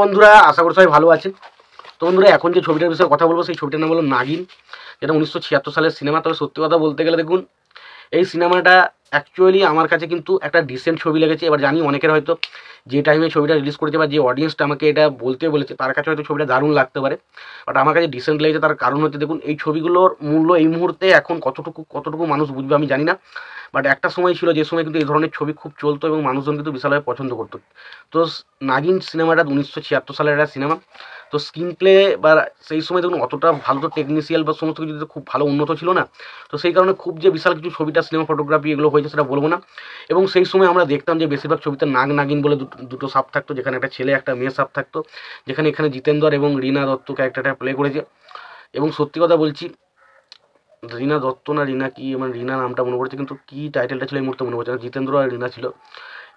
বন্ধুরা, আশা করি সবাই ভালো আছেন। তো বন্ধুরা, এখন যে ছবিটার বিষয়ে কথা বলবো সেই ছবিটার নাম হলো নাগিন, যেটা 1976 সালের সিনেমা। তবে সত্যি কথা বলতে গেলে দেখুন, এই সিনেমাটা অ্যাকচুয়ালি আমার কাছে কিন্তু একটা ডিসেন্ট ছবি লেগেছে। এবার জানি অনেকের হয়তো যে টাইমে ছবিটা রিলিজ করেছে বা যে অডিয়েন্সটা আমাকে এটা বলতে বলেছে তার কাছে হয়তো ছবিটা দারুণ লাগতে পারে, বাট আমার কাছে ডিসেন্ট লেগেছে। তার কারণ হচ্ছে দেখুন, এই ছবিগুলোর মূল্য এই মুহূর্তে এখন কতটুকু মানুষ বুঝবে আমি জানি না, বাট একটা সময় ছিল যে সময় কিন্তু এই ধরনের ছবি খুব চলতো এবং মানুষজন কিন্তু বিশালভাবে পছন্দ করতো। তো নাগিন সিনেমাটা 1976 সালের একটা সিনেমা। তো স্ক্রিন প্লে বা সেই সময় দেখুন অতটা ভালো তো টেকনিশিয়াল বা সমস্ত কিছু খুব ভালো উন্নত ছিল না। তো সেই কারণে খুব যে বিশাল কিছু ছবিটা সিনেমা ফটোগ্রাফি এগুলো হয়েছে সেটা বলবো না। এবং সেই সময় আমরা দেখতাম যে বেশিরভাগ ছবিতে নাগ নাগিন বলে দুটো সাপ থাকতো, যেখানে একটা ছেলে একটা মেয়ে সাপ থাকতো, যেখানে এখানে জিতেন্দ্র এবং রীনা দত্ত ক্যারেক্টারটা প্লে করেছে। এবং সত্যি কথা বলছি, রীনা দত্ত না রীনা কি, মানে রীনা নামটা মনে পড়ছে কিন্তু কি টাইটেলটা ছিল এই মুহূর্তে মনে পড়ছে না, জিতেন্দ্র আর রীনা ছিল।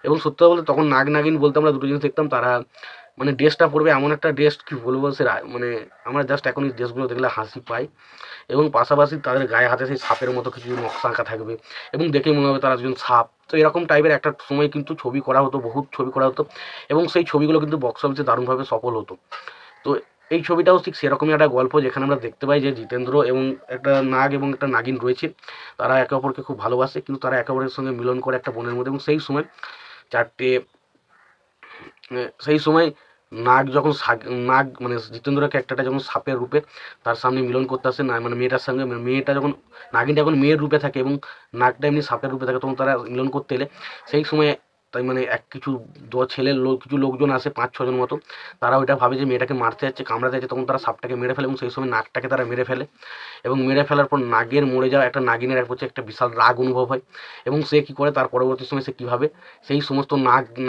এবং সত্যি কথা বলতে তখন নাগ নাগিন বলতে আমরা দুটো জিনিস দেখতাম, তারা মানে ড্রেসটা পরবে এমন একটা ড্রেস কি বলবো, সে মানে আমরা জাস্ট এখন এই ড্রেসগুলো দেখলে হাসি পাই। এবং পাশাপাশি তাদের গায়ে হাতে সেই সাপের মতো কিছু নকশা আঁকা থাকবে এবং দেখেই মনে হবে তারা একজন সাপ। তো এরকম টাইপের একটা সময় কিন্তু ছবি করা হতো, বহুত ছবি করা হতো এবং সেই ছবিগুলো কিন্তু বক্স অফিসে দারুণভাবে সফল হতো। তো এই ছবিটাও ঠিক সেরকমই একটা গল্প, যেখানে আমরা দেখতে পাই যে জিতেন্দ্র এবং একটা নাগ এবং একটা নাগিন রয়েছে, তারা একে অপরকে খুব ভালোবাসে, কিন্তু তারা একে অপরের সঙ্গে মিলন করে একটা বনের মধ্যে। এবং সেই সময় চারটে সেই সময় নাগ যখন নাগ মানে জিতেন্দ্র ক্যারেক্টারটা যখন সাপের রূপে তার সামনে মিলন করতে আসে না, মানে মেয়েটার সঙ্গে, মেয়েটা যখন নাগিনটা যখন মেয়ের রূপে থাকে এবং নাগটা এমনি সাপের রূপে থাকে, তখন তারা মিলন করতে এলে সেই সময় তাই মানে কিছু ছেলের কিছু লোকজন আসে 5-6 জন মতো, তারা ওইটা ভাবে যে মেয়েটাকে মারতে যাচ্ছে, কামড়াতে যাচ্ছে, তখন তারা সাপটাকে মেরে ফেলে এবং সেই সময় নাগটাকে তারা মেরে ফেলে। এবং মেরে ফেলার পর নাগের মরে যাওয়া একটা নাগিনের প্রতি একটা বিশাল রাগ অনুভব হয়। এবং সে কী করে, তার পরবর্তী সময় সে কীভাবে সেই সমস্ত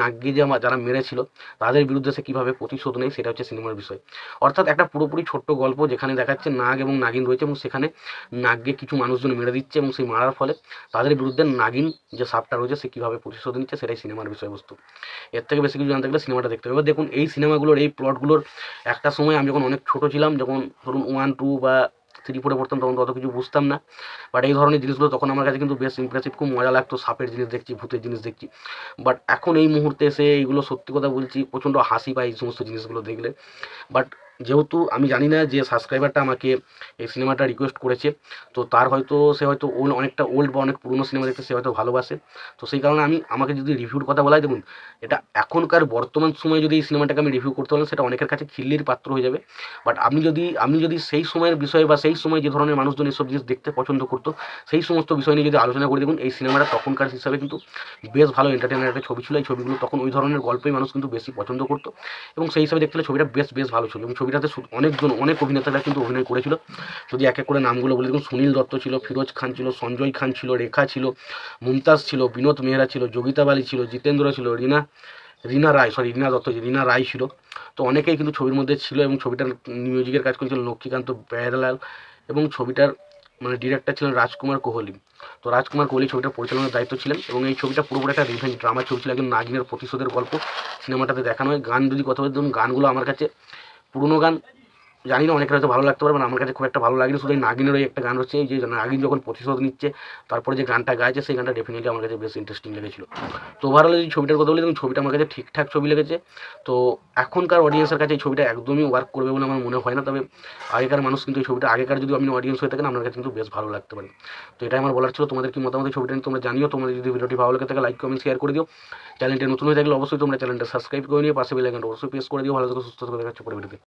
নাগকে যে যারা মেরেছিল তাদের বিরুদ্ধে সে কীভাবে প্রতিশোধ নেয়, সেটা হচ্ছে সিনেমার বিষয়। অর্থাৎ একটা পুরোপুরি ছোট্ট গল্প, যেখানে দেখাচ্ছে নাগ এবং নাগিন রয়েছে এবং সেখানে নাগকে কিছু মানুষজন মেরে দিচ্ছে এবং সেই মারার ফলে তাদের বিরুদ্ধে নাগিন যে সাপটা রয়েছে সে কীভাবে প্রতিশোধ নিচ্ছে, সেটাই সিনেমার বিষয়বস্তু। এর থেকে বেশি কিছু জানতে গেলে সিনেমাটা দেখতে হবে। এবার দেখুন, এই সিনেমাগুলোর এই প্লটগুলোর একটা সময় আমি যখন অনেক ছোটো ছিলাম, যখন ধরুন 1-2 বা 3-4 পড়তাম, তখন তো অত কিছু বুঝতাম না, বাট এই ধরনের জিনিসগুলো তখন আমার কাছে কিন্তু বেশ ইমপ্রেসিভ, খুব মজা লাগতো। সাপের জিনিস দেখছি, ভূতের জিনিস দেখছি, বাট এখন এই মুহূর্তে এসে এইগুলো সত্যি কথা বলছি প্রচণ্ড হাসি পায় এই সমস্ত জিনিসগুলো দেখলে। বাট যেহেতু আমি জানি না যে সাবস্ক্রাইবারটা আমাকে এই সিনেমাটা রিকোয়েস্ট করেছে, তো তার হয়তো সে হয়তো অনেকটা ওল্ড বা অনেক পুরনো সিনেমা দেখতে সে হয়তো ভালোবাসে। তো সেই কারণে আমাকে যদি রিভিউর কথা বলা হয়, দেখুন এটা এখনকার বর্তমান সময়ে যদি এই সিনেমাটাকে আমি রিভিউ করতে পারলাম, সেটা অনেকের কাছে খিল্লির পাত্র হয়ে যাবে। বাট আমি যদি সেই সময়ের বিষয়ে বা সেই সময় যে ধরনের মানুষজন এইসব জিনিস দেখতে পছন্দ করতো সেই সমস্ত বিষয় নিয়ে যদি আলোচনা করি, দেখুন এই সিনেমাটা তখনকার হিসাবে কিন্তু বেশ ভালো এন্টারটেইনার একটা ছবি ছিল। এই ছবিগুলো তখন ওই ধরনের গল্পই মানুষ কিন্তু বেশি পছন্দ করতো এবং সেই হিসাবে দেখতে হলে ছবিটা বেশ ভালো ছিল। এবং ছবিটাতে অনেক অভিনেতারা কিন্তু অভিনয় করেছিল। যদি এক এক করে নামগুলো বলি, দেখুন সুনীল দত্ত ছিল, ফিরোজ খান ছিল, সঞ্জয় খান ছিল, রেখা ছিল, মুমতাজ ছিল, বিনোদ মেহরা ছিল, যোগিতা বালি ছিল, জিতেন্দ্র ছিল, রীনা দত্ত, রীনা রায় ছিল। তো অনেকেই কিন্তু ছবির মধ্যে ছিল এবং ছবিটার মিউজিকের কাজ করেছিল লক্ষ্মীকান্ত বেহরলাল এবং ছবিটার মানে ডিরেক্টর ছিলেন রাজকুমার কোহলি। তো রাজকুমার কোহলি ছবিটার পরিচালনার দায়িত্ব ছিলেন এবং এই ছবিটা পুরোপুরি একটা রিভেঞ্জ ড্রামা ছবি ছিল, একজন নাগিনের প্রতিশোধের গল্প সিনেমাটাতে দেখানো হয়। গান যদি কথা বলি, ধরুন গানগুলো আমার কাছে পুরোনো গান, জানি না অনেকের হয়তো ভালো লাগতে পারবে না, আমার কাছে খুব একটা ভালো লাগেনি। শুধু এই নাগিনের ওই একটা গান হচ্ছে, এই যে নাগিন যখন প্রতিশোধ নিচ্ছে তারপরে যে গানটা গাইছে, সেই গানটা ডেফিনেটলি আমার কাছে বেশ ইন্টারেস্টিং লেগেছিল। তো ওভারঅল এই ছবিটার কথা বলি, দেখুন ছবিটা আমার কাছে ঠিকঠাক ছবি লেগেছে। তো এখনকার অডিয়েন্সের কাছে এই ছবিটা একদমই ওয়ার্ক করবে বলে আমার মনে হয় না, তবে আগেকার মানুষ কিন্তু এই ছবিটা, আগেকার যদি আপনি অডিয়েন্স হয়ে থাকেন আপনার কাছে কিন্তু বেশ ভালো লাগতে পারে। তো এটাই আমার বলার ছিল। তোমাদের কি মতামত এই ছবিটা নিয়ে তোমরা জানিও। তোমাদের যদি ভিডিওটি ভালো লাগে থাকে লাইক কমেন্ট শেয়ার করে দিও। চ্যানেলটি নতুন হয়ে থাকলে অবশ্যই তোমরা চ্যানেলটা সাবস্ক্রাইব করে নিও, পাশে বেল আইকনটা অবশ্যই প্রেস করে দিও। ভালো থেকে সুস্থ থেকে দেখাচ্ছে পরে ভিডিওতে।